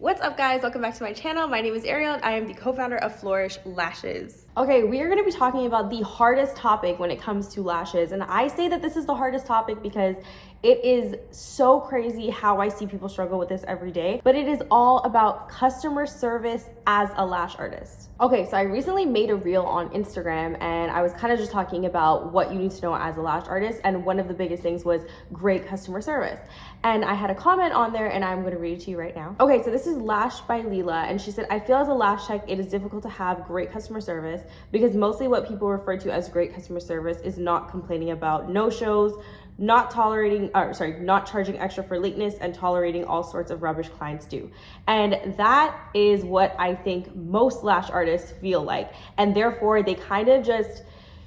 What's up guys, welcome back to my channel. My name is Ariel and I am the co-founder of Flourish Lashes. Okay, we are going to be talking about the hardest topic when it comes to lashes. And I say that this is the hardest topic because it is so crazy how I see people struggle with this every day, but it is all about customer service as a lash artist. Okay, so I recently made a reel on Instagram and I was kind of just talking about what you need to know as a lash artist. And one of the biggest things was great customer service. And I had a comment on there and I'm going to read it to you right now. Okay, so this is Lash by Leela, and she said, I feel as a lash tech, it is difficult to have great customer service because mostly what people refer to as great customer service is not complaining about no-shows, not charging extra for lateness, and tolerating all sorts of rubbish clients do. And that is what I think most lash artists feel like. And therefore they kind of just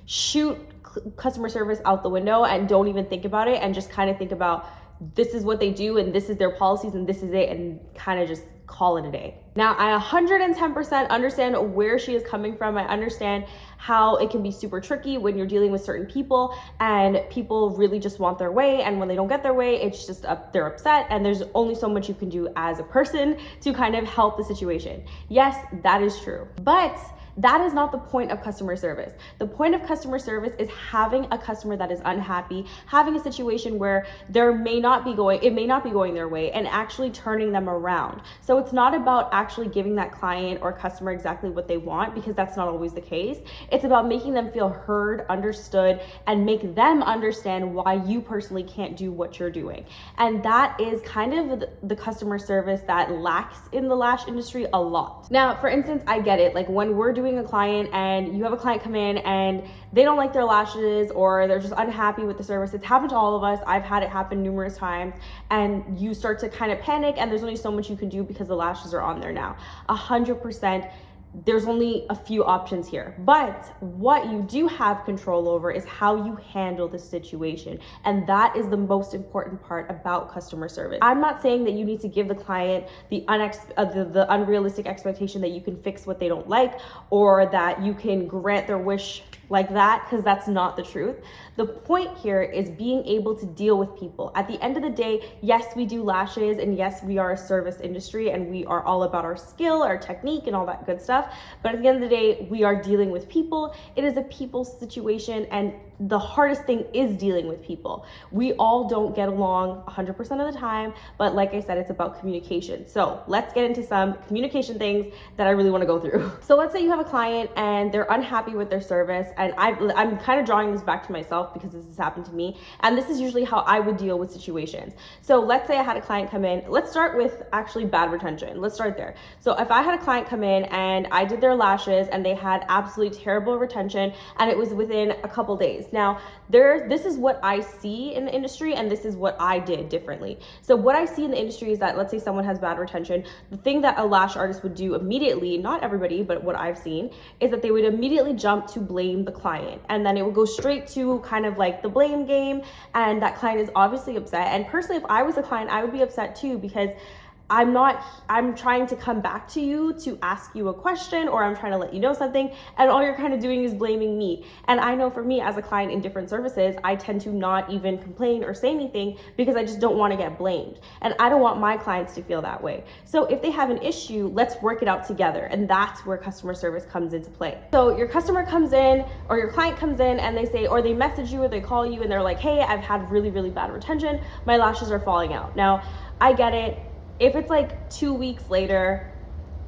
shoot customer service out the window and don't even think about it and just kind of think about this is what they do and this is their policies and this is it, and kind of just call it a day. Now, I 110% understand where she is coming from. I understand how it can be super tricky when you're dealing with certain people and people really just want their way, and when they don't get their way, it's just they're upset, and there's only so much you can do as a person to kind of help the situation. Yes, that is true, but that is not the point of customer service. The point of customer service is having a customer that is unhappy, having a situation where it may not be going their way, and actually turning them around. So it's not about actually giving that client or customer exactly what they want, because that's not always the case. It's about making them feel heard, understood, and make them understand why you personally can't do what you're doing. And that is kind of the customer service that lacks in the lash industry a lot. Now, for instance, I get it. Like when we're doing a client and you have a client come in and they don't like their lashes or they're just unhappy with the service. It's happened to all of us. I've had it happen numerous times, and you start to kind of panic, and there's only so much you can do because the lashes are on there now. 100%. There's only a few options here, but what you do have control over is how you handle the situation. And that is the most important part about customer service. I'm not saying that you need to give the client the unrealistic expectation that you can fix what they don't like, or that you can grant their wish like that, because that's not the truth. The point here is being able to deal with people. At the end of the day, yes, we do lashes, and yes, we are a service industry, and we are all about our skill, our technique, and all that good stuff. But at the end of the day, we are dealing with people. It is a people situation, and the hardest thing is dealing with people. We all don't get along 100% of the time, but like I said, it's about communication. So let's get into some communication things that I really want to go through. So let's say you have a client and they're unhappy with their service, and I'm kind of drawing this back to myself because this has happened to me, and this is usually how I would deal with situations. So let's say I had a client come in. Let's start with actually bad retention. Let's start there. So if I had a client come in and I did their lashes and they had absolutely terrible retention, and it was within a couple days. Now, this is what I see in the industry, and this is what I did differently. So what I see in the industry is that, let's say someone has bad retention, the thing that a lash artist would do immediately, not everybody, but what I've seen, is that they would immediately jump to blame the client. And then it would go straight to kind of like the blame game, and that client is obviously upset. And personally, if I was a client, I would be upset too, because I'm trying to come back to you to ask you a question, or I'm trying to let you know something, and all you're kind of doing is blaming me. And I know for me as a client in different services, I tend to not even complain or say anything because I just don't want to get blamed. And I don't want my clients to feel that way. So if they have an issue, let's work it out together. And that's where customer service comes into play. So your customer comes in, or your client comes in, and they say, or they message you or they call you and they're like, hey, I've had really, really bad retention. My lashes are falling out. Now, I get it. If it's like 2 weeks later,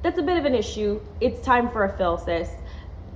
that's a bit of an issue. It's time for a fill, sis.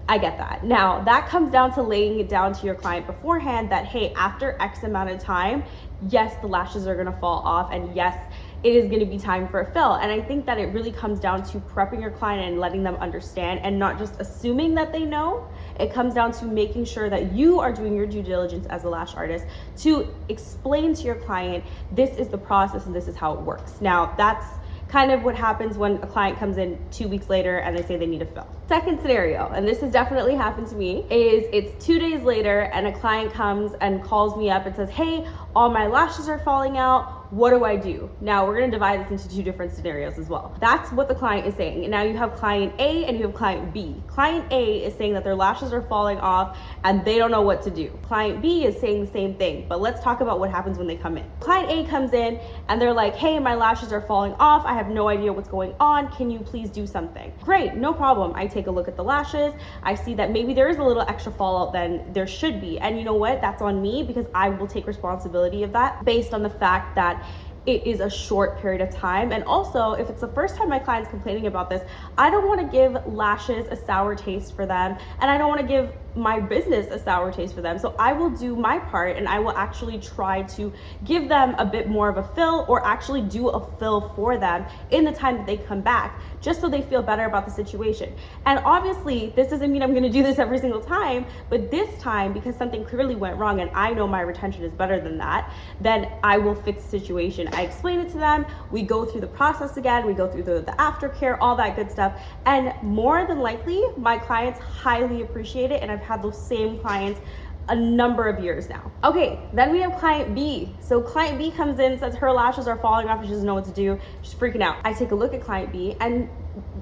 I get that. Now, that comes down to laying it down to your client beforehand that, hey, after X amount of time, yes, the lashes are gonna fall off, and yes, it is gonna be time for a fill. And I think that it really comes down to prepping your client and letting them understand, and not just assuming that they know. It comes down to making sure that you are doing your due diligence as a lash artist to explain to your client, this is the process and this is how it works. Now, that's kind of what happens when a client comes in 2 weeks later and they say they need a fill. Second scenario, and this has definitely happened to me, is it's 2 days later and a client comes and calls me up and says, hey, all my lashes are falling out. What do I do? Now we're gonna divide this into two different scenarios as well. That's what the client is saying. And now you have client A and you have client B. Client A is saying that their lashes are falling off and they don't know what to do. Client B is saying the same thing, but let's talk about what happens when they come in. Client A comes in and they're like, hey, my lashes are falling off. I have no idea what's going on. Can you please do something? Great, no problem. I take a look at the lashes. I see that maybe there is a little extra fallout than there should be. And you know what? That's on me because I will take responsibility of that based on the fact that it is a short period of time. And also, if it's the first time my client's complaining about this, I don't want to give lashes a sour taste for them, and I don't want to give my business a sour taste for them. So I will do my part and I will actually try to give them a bit more of a fill, or actually do a fill for them in the time that they come back, just so they feel better about the situation. And obviously this doesn't mean I'm going to do this every single time, but this time, because something clearly went wrong and I know my retention is better than that, then I will fix the situation. I explain it to them, we go through the process again, we go through the aftercare, all that good stuff, and more than likely my clients highly appreciate it, and I've had those same clients a number of years now. Okay, then we have client B. So client B comes in, says her lashes are falling off and she doesn't know what to do. She's freaking out. I take a look at client B and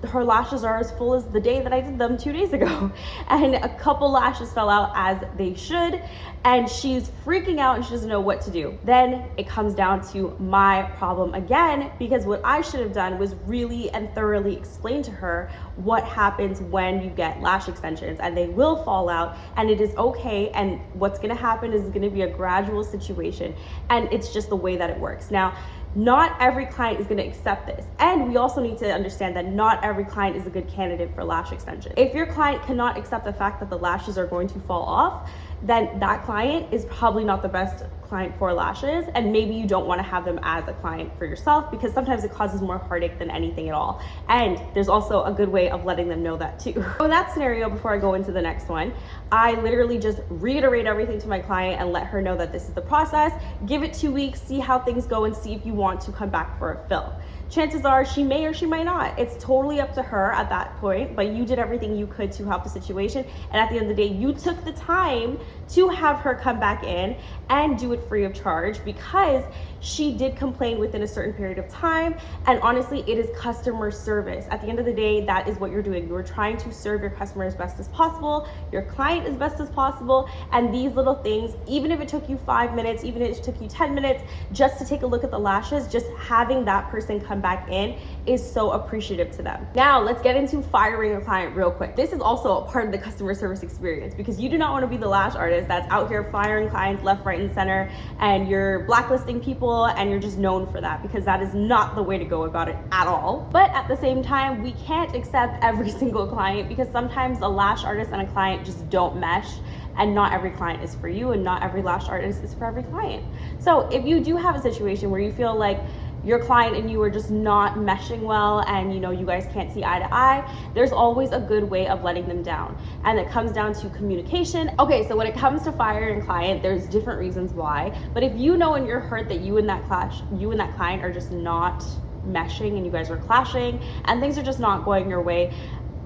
her lashes are as full as the day that I did them 2 days ago. And a couple lashes fell out as they should, and she's freaking out and she doesn't know what to do. Then it comes down to my problem again, because what I should have done was really and thoroughly explain to her what happens when you get lash extensions, and they will fall out and it is okay, and what's gonna happen is gonna be a gradual situation, and it's just the way that it works. Now, not every client is going to accept this. And we also need to understand that not every client is a good candidate for lash extension. If your client cannot accept the fact that the lashes are going to fall off, then that client is probably not the best client for lashes, and maybe you don't want to have them as a client for yourself, because sometimes it causes more heartache than anything at all. And there's also a good way of letting them know that too. So in that scenario, before I go into the next one, I literally just reiterate everything to my client and let her know that this is the process. Give it 2 weeks, see how things go, and see if you want to come back for a fill. Chances are she may or she might not. It's totally up to her at that point, but you did everything you could to help the situation. And at the end of the day, you took the time to have her come back in and do it free of charge, because she did complain within a certain period of time. And honestly, it is customer service. At the end of the day, that is what you're doing. You're trying to serve your customer as best as possible, your client as best as possible. And these little things, even if it took you 5 minutes, even if it took you 10 minutes, just to take a look at the lashes, just having that person come back in is so appreciative to them. Now let's get into firing a client real quick. This is also a part of the customer service experience, because you do not want to be the lash artist that's out here firing clients left, right, and center, and you're blacklisting people and you're just known for that, because that is not the way to go about it at all. But at the same time, we can't accept every single client, because sometimes a lash artist and a client just don't mesh, and not every client is for you, and not every lash artist is for every client. So if you do have a situation where you feel like your client and you are just not meshing well, and you guys can't see eye to eye, there's always a good way of letting them down, and it comes down to communication. Okay, so when it comes to firing a client, there's different reasons why, but if you know in your heart that you and that client are just not meshing, and you guys are clashing and things are just not going your way,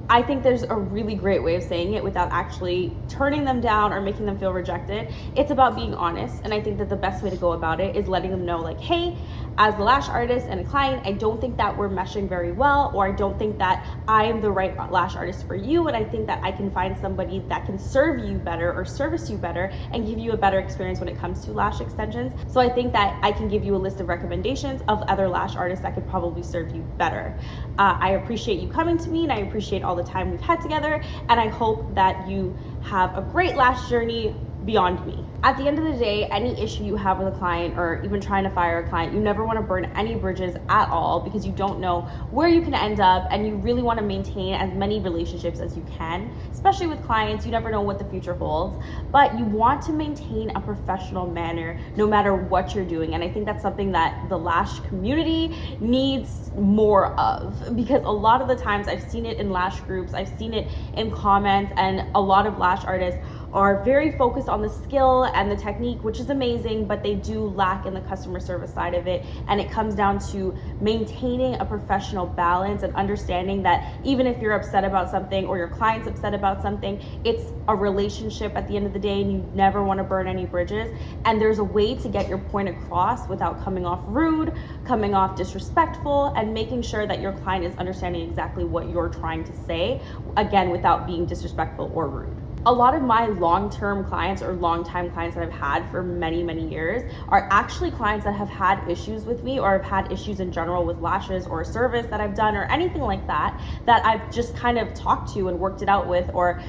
I think there's a really great way of saying it without actually turning them down or making them feel rejected. It's about being honest, and I think that the best way to go about it is letting them know, like, hey, as the lash artist and a client, I don't think that we're meshing very well, or I don't think that I am the right lash artist for you, and I think that I can find somebody that can serve you better or service you better and give you a better experience when it comes to lash extensions. So I think that I can give you a list of recommendations of other lash artists that could probably serve you better. I appreciate you coming to me, and I appreciate all the time we've had together, and I hope that you have a great lash journey beyond me. At the end of the day, any issue you have with a client, or even trying to fire a client, you never want to burn any bridges at all, because you don't know where you can end up, and you really want to maintain as many relationships as you can, especially with clients. You never know what the future holds, but you want to maintain a professional manner no matter what you're doing. And I think that's something that the lash community needs more of, because a lot of the times I've seen it in lash groups, I've seen it in comments, and a lot of lash artists are very focused on the skill and the technique, which is amazing, but they do lack in the customer service side of it. And it comes down to maintaining a professional balance and understanding that even if you're upset about something or your client's upset about something, it's a relationship at the end of the day, and you never want to burn any bridges. And there's a way to get your point across without coming off rude, coming off disrespectful, and making sure that your client is understanding exactly what you're trying to say, again, without being disrespectful or rude. A lot of my long-term clients or long-time clients that I've had for many, many years are actually clients that have had issues with me or have had issues in general with lashes or a service that I've done or anything like that, that I've just kind of talked to and worked it out with, or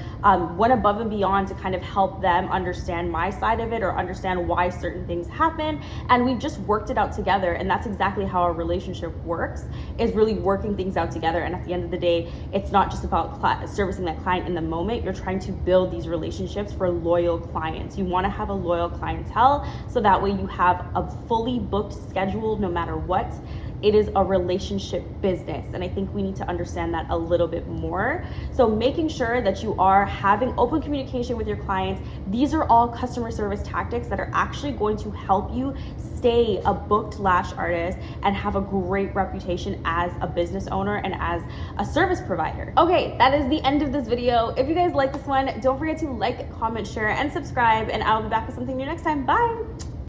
went above and beyond to kind of help them understand my side of it or understand why certain things happen. And we've just worked it out together. And that's exactly how a relationship works, is really working things out together. And at the end of the day, it's not just about servicing that client in the moment. You're trying to build these relationships for loyal clients. You want to have a loyal clientele, so that way you have a fully booked schedule no matter what. It is a relationship business, and I think we need to understand that a little bit more. So making sure that you are having open communication with your clients. These are all customer service tactics that are actually going to help you stay a booked lash artist and have a great reputation as a business owner and as a service provider. Okay, that is the end of this video. If you guys like this one, don't forget to like, comment, share, and subscribe, and I'll be back with something new next time. Bye.